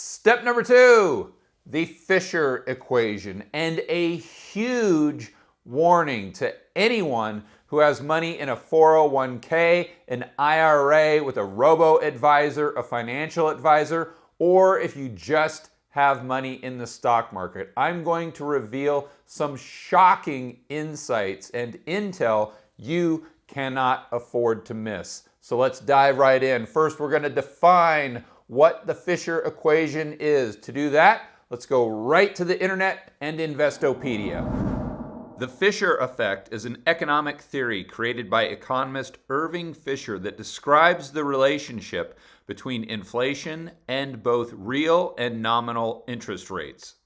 Step number 2, the Fisher equation, and a huge warning to anyone who has money in a 401k, an IRA with a robo-advisor, a financial advisor, or if you just have money in the stock market. I'm going to reveal some shocking insights and intel you cannot afford to miss. So let's dive right in. First, we're going to define what the Fisher equation is. To do that, let's go right to the internet and Investopedia. The Fisher effect is an economic theory created by economist Irving Fisher that describes the relationship between inflation and both real and nominal interest rates.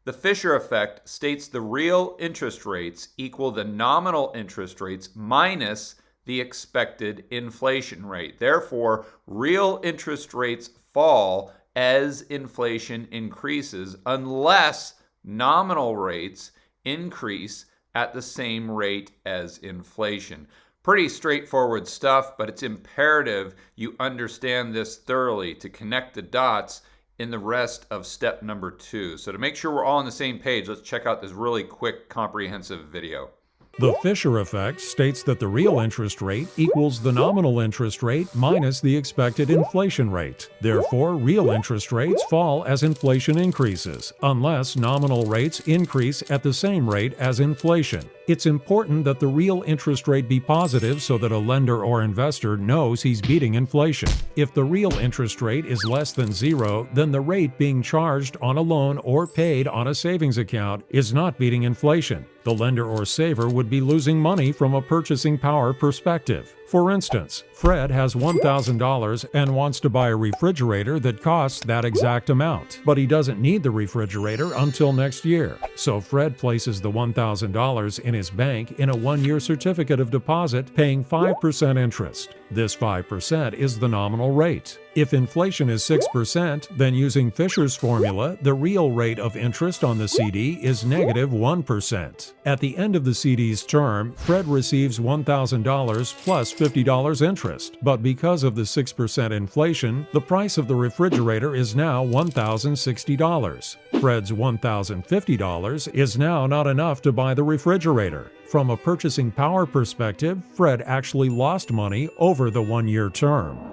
The Fisher effect states the real interest rates equal the nominal interest rates minus the expected inflation rate. Therefore, real interest rates fall as inflation increases unless nominal rates increase at the same rate as inflation. Pretty straightforward stuff, but it's imperative you understand this thoroughly to connect the dots in the rest of step number 2. So to make sure we're all on the same page, let's check out this really quick, comprehensive video. The Fisher effect states that the real interest rate equals the nominal interest rate minus the expected inflation rate. Therefore, real interest rates fall as inflation increases, unless nominal rates increase at the same rate as inflation. It's important that the real interest rate be positive so that a lender or investor knows he's beating inflation. If the real interest rate is less than 0, then the rate being charged on a loan or paid on a savings account is not beating inflation. The lender or saver would be losing money from a purchasing power perspective. For instance, Fred has $1,000 and wants to buy a refrigerator that costs that exact amount, but he doesn't need the refrigerator until next year. So Fred places the $1,000 in his bank in a 1-year certificate of deposit paying 5% interest. This 5% is the nominal rate. If inflation is 6%, then using Fisher's formula, the real rate of interest on the CD is negative 1%. At the end of the CD's term, Fred receives $1,000 plus $50 interest, but because of the 6% inflation, the price of the refrigerator is now $1,060. Fred's $1,050 is now not enough to buy the refrigerator. From a purchasing power perspective, Fred actually lost money over the 1-year term.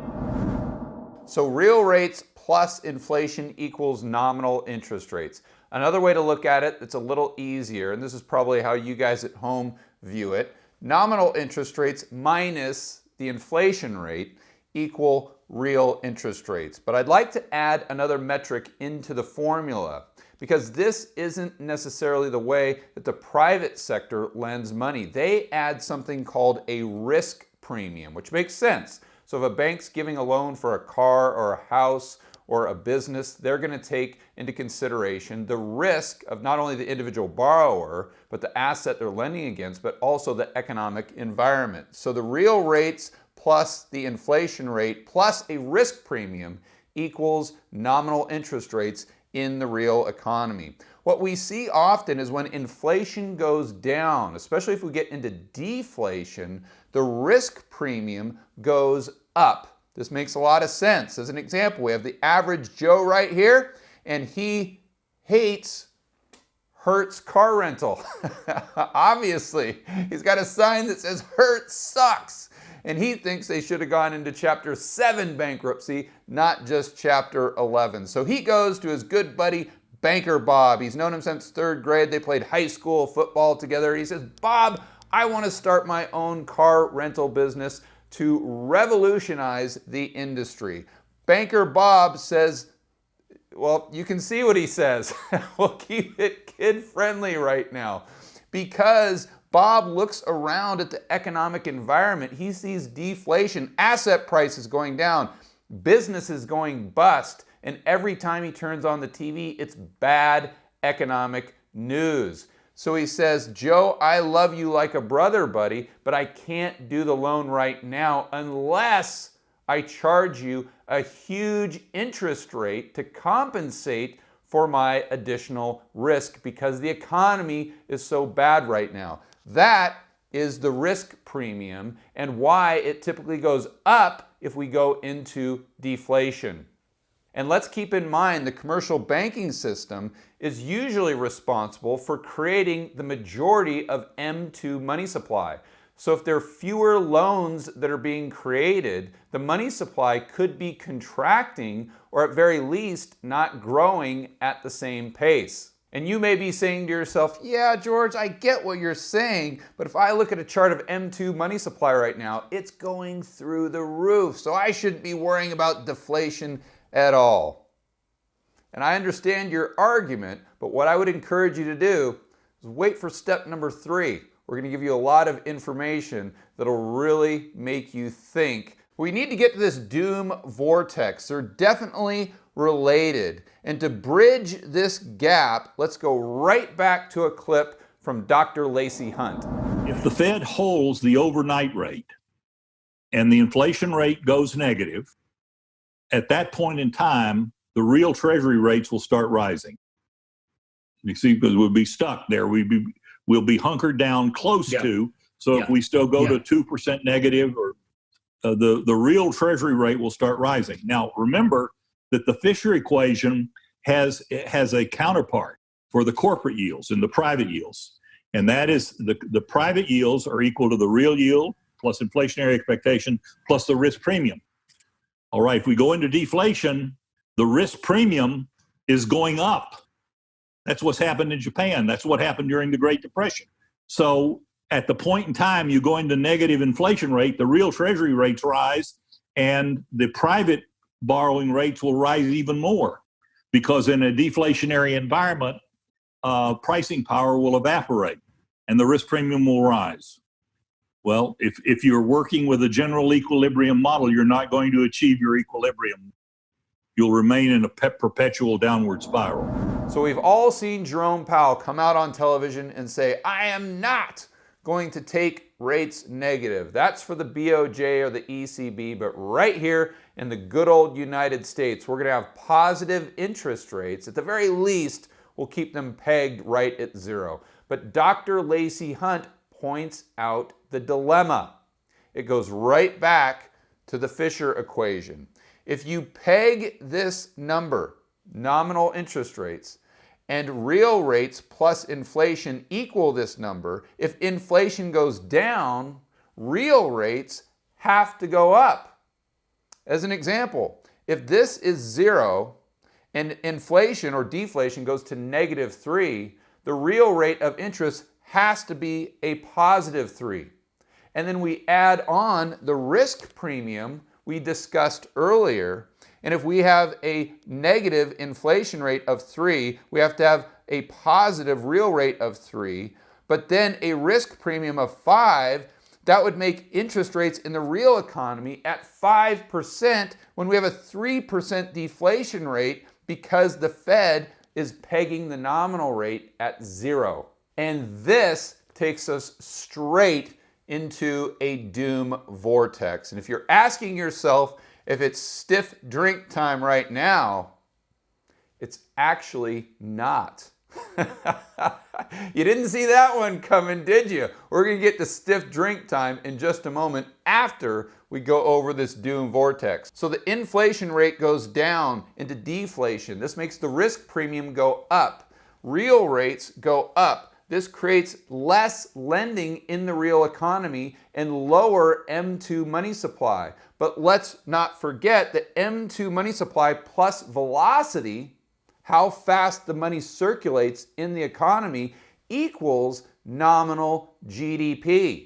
So real rates plus inflation equals nominal interest rates. Another way to look at it that's a little easier, and this is probably how you guys at home view it, nominal interest rates minus the inflation rate equal real interest rates. But I'd like to add another metric into the formula because this isn't necessarily the way that the private sector lends money. They add something called a risk premium, which makes sense. So if a bank's giving a loan for a car or a house or a business, they're going to take into consideration the risk of not only the individual borrower, but the asset they're lending against, but also the economic environment. So the real rates plus the inflation rate plus a risk premium equals nominal interest rates in the real economy. What we see often is when inflation goes down, especially if we get into deflation, the risk premium goes up. This makes a lot of sense. As an example, we have the average Joe right here, and he hates Hertz car rental. Obviously, he's got a sign that says Hertz sucks, and he thinks they should have gone into Chapter 7 bankruptcy, not just Chapter 11. So he goes to his good buddy, Banker Bob. He's known him since 3rd grade. They played high school football together. He says, "Bob, I want to start my own car rental business to revolutionize the industry." Banker Bob says, well, you can see what he says. We'll keep it kid-friendly right now. Because Bob looks around at the economic environment, he sees deflation, asset prices going down, businesses going bust, and every time he turns on the TV, it's bad economic news. So he says, "Joe, I love you like a brother, buddy, but I can't do the loan right now unless I charge you a huge interest rate to compensate for my additional risk because the economy is so bad right now." That is the risk premium and why it typically goes up if we go into deflation. And let's keep in mind the commercial banking system is usually responsible for creating the majority of M2 money supply. So if there are fewer loans that are being created, the money supply could be contracting or at very least not growing at the same pace. And you may be saying to yourself, yeah, George, I get what you're saying, but if I look at a chart of M2 money supply right now, it's going through the roof, so I shouldn't be worrying about deflation at all. And I understand your argument, but what I would encourage you to do is wait for step number 3. We're going to give you a lot of information that'll really make you think. We need to get to this doom vortex. They're definitely related. And to bridge this gap, let's go right back to a clip from Dr. Lacey Hunt. If the Fed holds the overnight rate and the inflation rate goes negative, at that point in time, the real Treasury rates will start rising. You see, because we'll be stuck there. We'll be hunkered down close to. So if we still go to 2% negative, or the real Treasury rate will start rising. Now, remember that the Fisher equation has a counterpart for the corporate yields and the private yields. And that is the private yields are equal to the real yield plus inflationary expectation plus the risk premium. All right, if we go into deflation, the risk premium is going up. That's what's happened in Japan. That's what happened during the Great Depression. So at the point in time you go into negative inflation rate, the real Treasury rates rise and the private borrowing rates will rise even more, because in a deflationary environment, pricing power will evaporate and the risk premium will rise. Well, if you're working with a general equilibrium model, you're not going to achieve your equilibrium. You'll remain in a perpetual downward spiral. So we've all seen Jerome Powell come out on television and say, I am not going to take rates negative. That's for the BOJ or the ECB, but right here in the good old United States, we're going to have positive interest rates. At the very least, we'll keep them pegged right at 0. But Dr. Lacey Hunt points out the dilemma. It goes right back to the Fisher equation. If you peg this number, nominal interest rates, and real rates plus inflation equal this number, if inflation goes down, real rates have to go up. As an example, if this is 0 and inflation or deflation goes to -3, the real rate of interest has to be a +3. And then we add on the risk premium we discussed earlier. And if we have a negative inflation rate of 3, we have to have a positive real rate of 3, but then a risk premium of 5. That would make interest rates in the real economy at 5% when we have a 3% deflation rate, because the Fed is pegging the nominal rate at 0. And this takes us straight into a doom vortex. And if you're asking yourself if it's stiff drink time right now, it's actually not. You didn't see that one coming, did you? We're going to get to stiff drink time in just a moment after we go over this doom vortex. So the inflation rate goes down into deflation. This makes the risk premium go up. Real rates go up. This creates less lending in the real economy and lower M2 money supply. But let's not forget that M2 money supply plus velocity, how fast the money circulates in the economy, equals nominal GDP.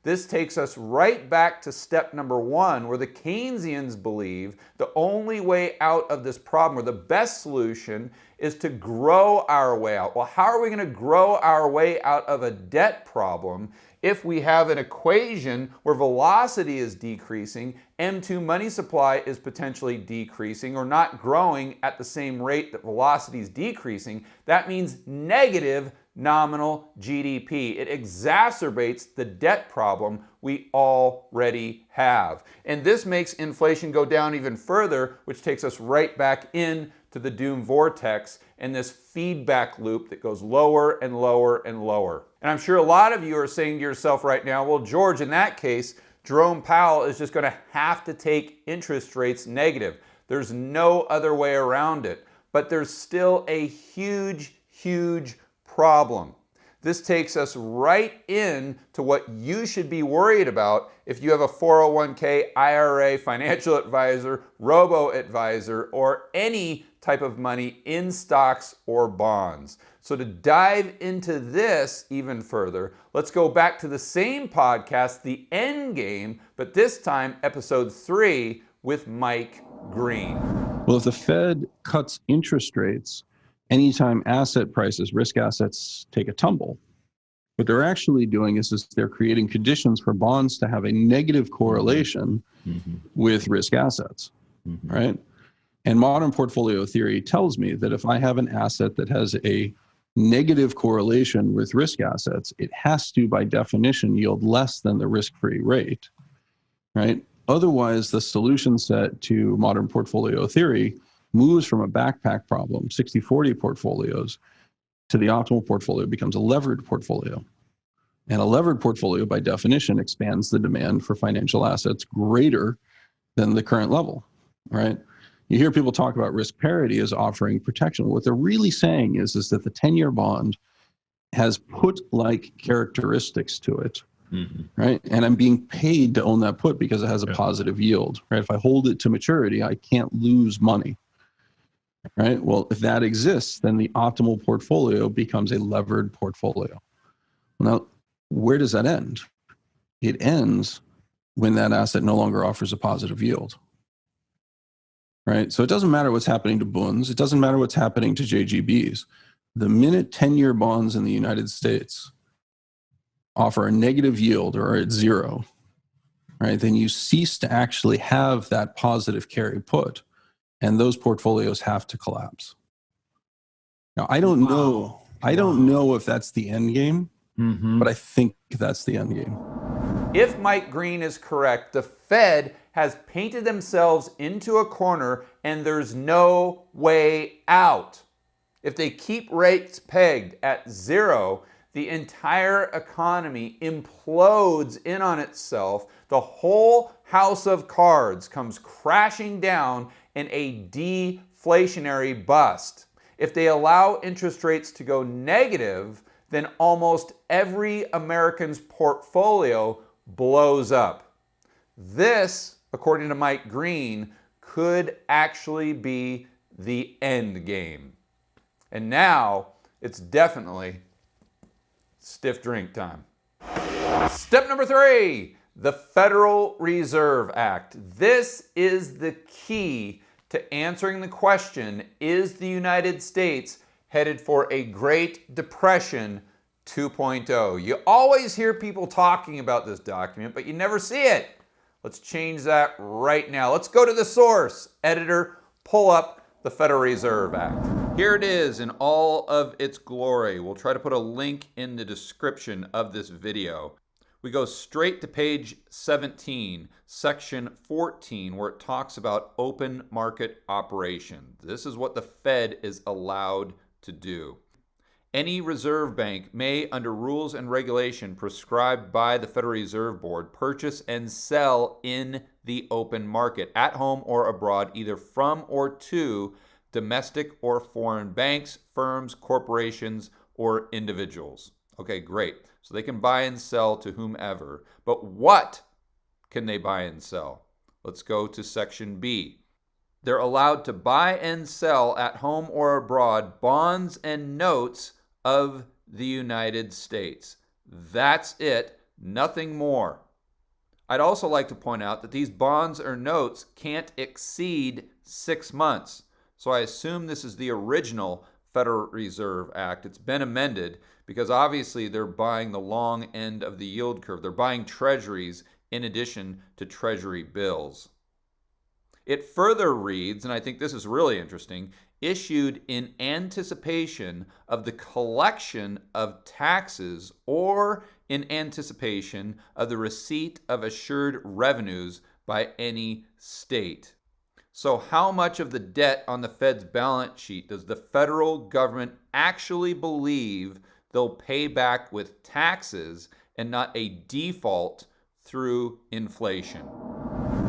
This takes us right back to step number 1, where the Keynesians believe the only way out of this problem, or the best solution, is to grow our way out. Well, how are we going to grow our way out of a debt problem if we have an equation where velocity is decreasing, M2 money supply is potentially decreasing or not growing at the same rate that velocity is decreasing? That means negative nominal GDP. It exacerbates the debt problem we already have. And this makes inflation go down even further, which takes us right back in to the doom vortex and this feedback loop that goes lower and lower and lower. And I'm sure a lot of you are saying to yourself right now, well, George, in that case, Jerome Powell is just going to have to take interest rates negative. There's no other way around it. But there's still a huge, huge problem. This takes us right in to what you should be worried about if you have a 401k, IRA, financial advisor, robo-advisor, or any type of money in stocks or bonds. So to dive into this even further, let's go back to the same podcast, The End Game, but this time episode 3 with Mike Green. Well, if the Fed cuts interest rates anytime asset prices, risk assets take a tumble, what they're actually doing is they're creating conditions for bonds to have a negative correlation with risk assets, right? And modern portfolio theory tells me that if I have an asset that has a negative correlation with risk assets, it has to, by definition, yield less than the risk-free rate, right? Otherwise, the solution set to modern portfolio theory moves from a backpack problem, 60-40 portfolios, to the optimal portfolio becomes a levered portfolio. And a levered portfolio, by definition, expands the demand for financial assets greater than the current level, right? You hear people talk about risk parity as offering protection. What they're really saying is that the 10-year bond has put-like characteristics to it, right? And I'm being paid to own that put because it has a positive yield, right? If I hold it to maturity, I can't lose money, right? Well, if that exists, then the optimal portfolio becomes a levered portfolio. Now, where does that end? It ends when that asset no longer offers a positive yield, right? So it doesn't matter what's happening to bonds. It doesn't matter what's happening to JGBs. The minute 10-year bonds in the United States offer a negative yield or are at zero, right, then you cease to actually have that positive carry put, and those portfolios have to collapse. Now, I don't know if that's the end game, but I think that's the end game. If Mike Green is correct, the Fed has painted themselves into a corner and there's no way out. If they keep rates pegged at zero, the entire economy implodes in on itself. The whole house of cards comes crashing down in a deflationary bust. If they allow interest rates to go negative, then almost every American's portfolio blows up. This, according to Mike Green, could actually be the end game. And now it's definitely stiff drink time. Step number 3, the Federal Reserve Act. This is the key to answering the question, is the United States headed for a Great Depression 2.0? You always hear people talking about this document, but you never see it. Let's change that right now. Let's go to the source. Editor, pull up the Federal Reserve Act. Here it is in all of its glory. We'll try to put a link in the description of this video. We go straight to page 17, section 14, where it talks about open market operation. This is what the Fed is allowed to do. Any reserve bank may, under rules and regulation prescribed by the Federal Reserve Board, purchase and sell in the open market, at home or abroad, either from or to domestic or foreign banks, firms, corporations, or individuals. Okay, great. So they can buy and sell to whomever. But what can they buy and sell? Let's go to section B. They're allowed to buy and sell at home or abroad bonds and notes of the United States. That's it, nothing more. I'd also like to point out that these bonds or notes can't exceed 6 months. So I assume this is the original Federal Reserve Act. It's been amended because obviously they're buying the long end of the yield curve. They're buying treasuries in addition to treasury bills. It further reads, and I think this is really interesting, issued in anticipation of the collection of taxes or in anticipation of the receipt of assured revenues by any state. So how much of the debt on the Fed's balance sheet does the federal government actually believe they'll pay back with taxes and not a default through inflation?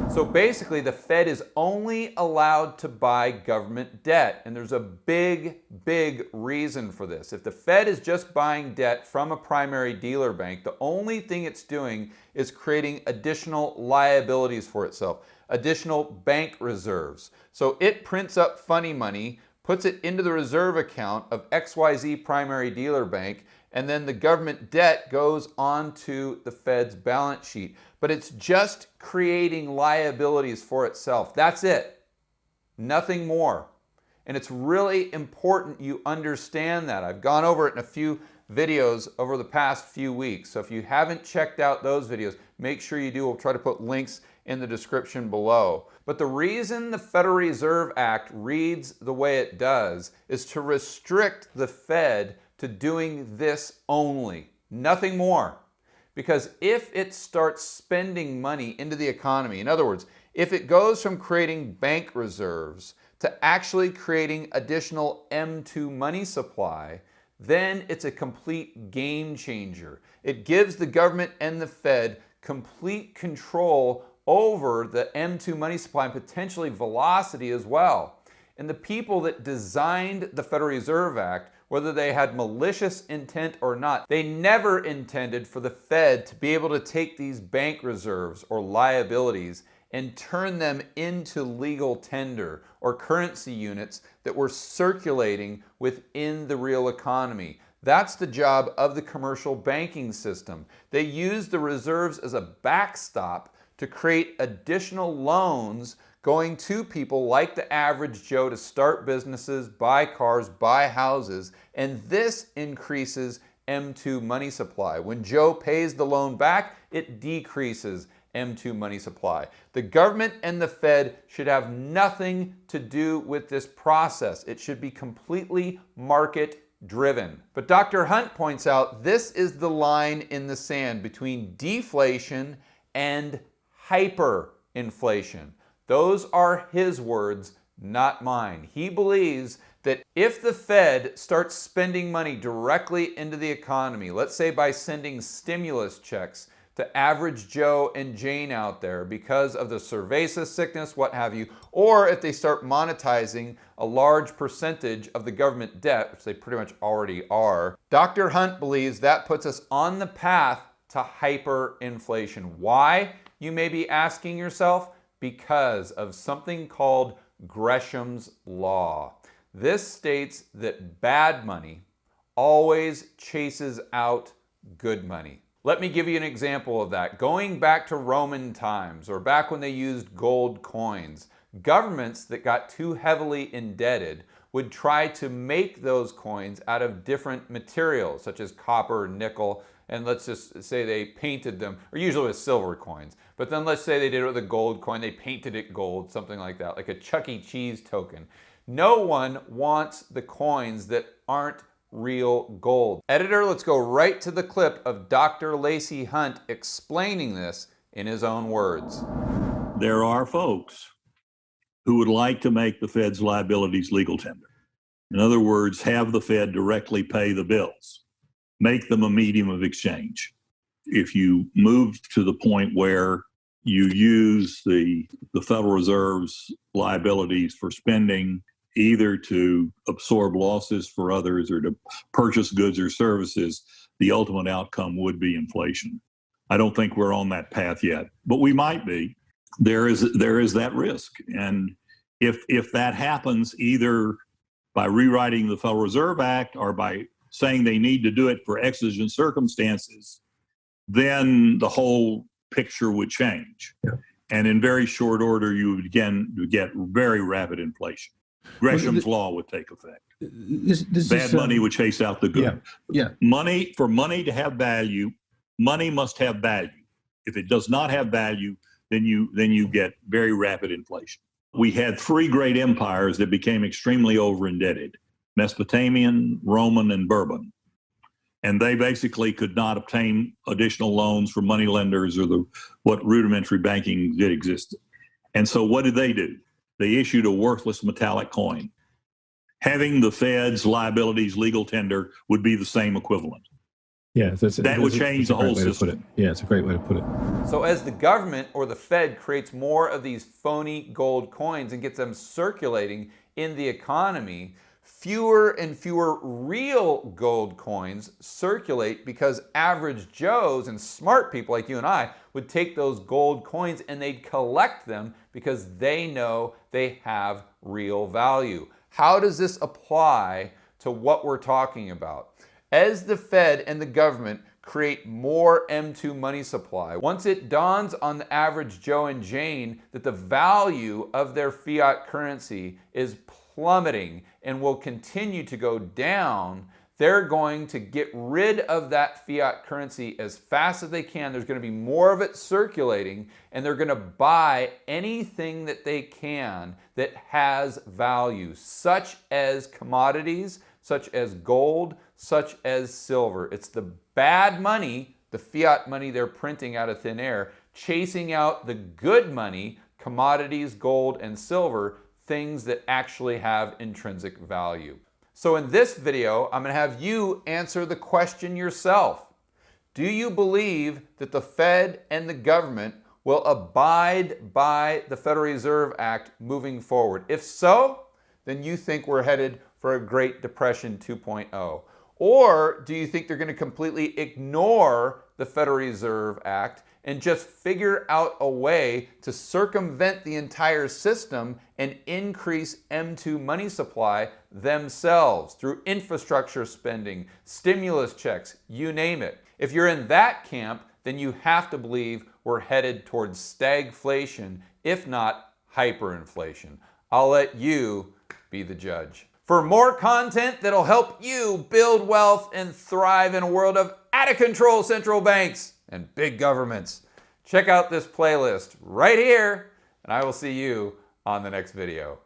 So basically, the Fed is only allowed to buy government debt. And there's a big, big reason for this. If the Fed is just buying debt from a primary dealer bank, the only thing it's doing is creating additional liabilities for itself, additional bank reserves. So it prints up funny money, puts it into the reserve account of XYZ primary dealer bank, and then the government debt goes onto the Fed's balance sheet. But it's just creating liabilities for itself. That's it. Nothing more. And it's really important you understand that. I've gone over it in a few videos over the past few weeks. So if you haven't checked out those videos, make sure you do. We'll try to put links in the description below. But the reason the Federal Reserve Act reads the way it does is to restrict the Fed to doing this only, nothing more. Because if it starts spending money into the economy, in other words, if it goes from creating bank reserves to actually creating additional M2 money supply, then it's a complete game changer. It gives the government and the Fed complete control over the M2 money supply and potentially velocity as well. And the people that designed the Federal Reserve Act, whether they had malicious intent or not, they never intended for the Fed to be able to take these bank reserves or liabilities and turn them into legal tender or currency units that were circulating within the real economy. That's the job of the commercial banking system. They use the reserves as a backstop to create additional loans going to people like the average Joe to start businesses, buy cars, buy houses, and this increases M2 money supply. When Joe pays the loan back, it decreases M2 money supply. The government and the Fed should have nothing to do with this process. It should be completely market driven. But Dr. Hunt points out this is the line in the sand between deflation and hyperinflation. Those are his words, not mine. He believes that if the Fed starts spending money directly into the economy, let's say by sending stimulus checks to average Joe and Jane out there because of the cerveza sickness, what have you, or if they start monetizing a large percentage of the government debt, which they pretty much already are, Dr. Hunt believes that puts us on the path to hyperinflation. Why, you may be asking yourself? Because of something called Gresham's Law. This states that bad money always chases out good money. Let me give you an example of that. Going back to Roman times, or back when they used gold coins, governments that got too heavily indebted would try to make those coins out of different materials, such as copper, nickel, and let's just say they painted them, or usually with silver coins. But then let's say they did it with a gold coin, they painted it gold, something like that, like a Chuck E. Cheese token. No one wants the coins that aren't real gold. Editor, let's go right to the clip of Dr. Lacey Hunt explaining this in his own words. There are folks who would like to make the Fed's liabilities legal tender. In other words, have the Fed directly pay the bills, make them a medium of exchange. If you move to the point where you use the Federal Reserve's liabilities for spending, either to absorb losses for others or to purchase goods or services, the ultimate outcome would be inflation. I don't think we're on that path yet, but we might be. There is that risk. And if that happens, either by rewriting the Federal Reserve Act or by saying they need to do it for exigent circumstances, then the whole picture would change. Yeah. And in very short order, you would again get very rapid inflation. Gresham's Law would take effect. Bad money would chase out the good. Yeah. For money to have value, money must have value. If it does not have value, then you get very rapid inflation. We had three great empires that became extremely over-indebted: Mesopotamian, Roman, and Bourbon. And they basically could not obtain additional loans from money lenders or what rudimentary banking did exist. And so what did they do? They issued a worthless metallic coin. Having the Fed's liabilities legal tender would be the same equivalent. Yeah, That would change the whole system. Yeah, it's a great way to put it. So as the government or the Fed creates more of these phony gold coins and gets them circulating in the economy, fewer and fewer real gold coins circulate because average Joes and smart people like you and I would take those gold coins and they'd collect them because they know they have real value. How does this apply to what we're talking about? As the Fed and the government create more M2 money supply, once it dawns on the average Joe and Jane that the value of their fiat currency is plummeting and will continue to go down, they're going to get rid of that fiat currency as fast as they can. There's going to be more of it circulating, and they're going to buy anything that they can that has value, such as commodities, such as gold, such as silver. It's the bad money, the fiat money they're printing out of thin air, chasing out the good money, commodities, gold, and silver, things that actually have intrinsic value. So in this video, I'm going to have you answer the question yourself. Do you believe that the Fed and the government will abide by the Federal Reserve Act moving forward? If so, then you think we're headed for a Great Depression 2.0. Or do you think they're going to completely ignore the Federal Reserve Act and just figure out a way to circumvent the entire system and increase M2 money supply themselves through infrastructure spending, stimulus checks, you name it? If you're in that camp, then you have to believe we're headed towards stagflation, if not hyperinflation. I'll let you be the judge. For more content that'll help you build wealth and thrive in a world of out-of-control central banks and big governments, check out this playlist right here, and I will see you on the next video.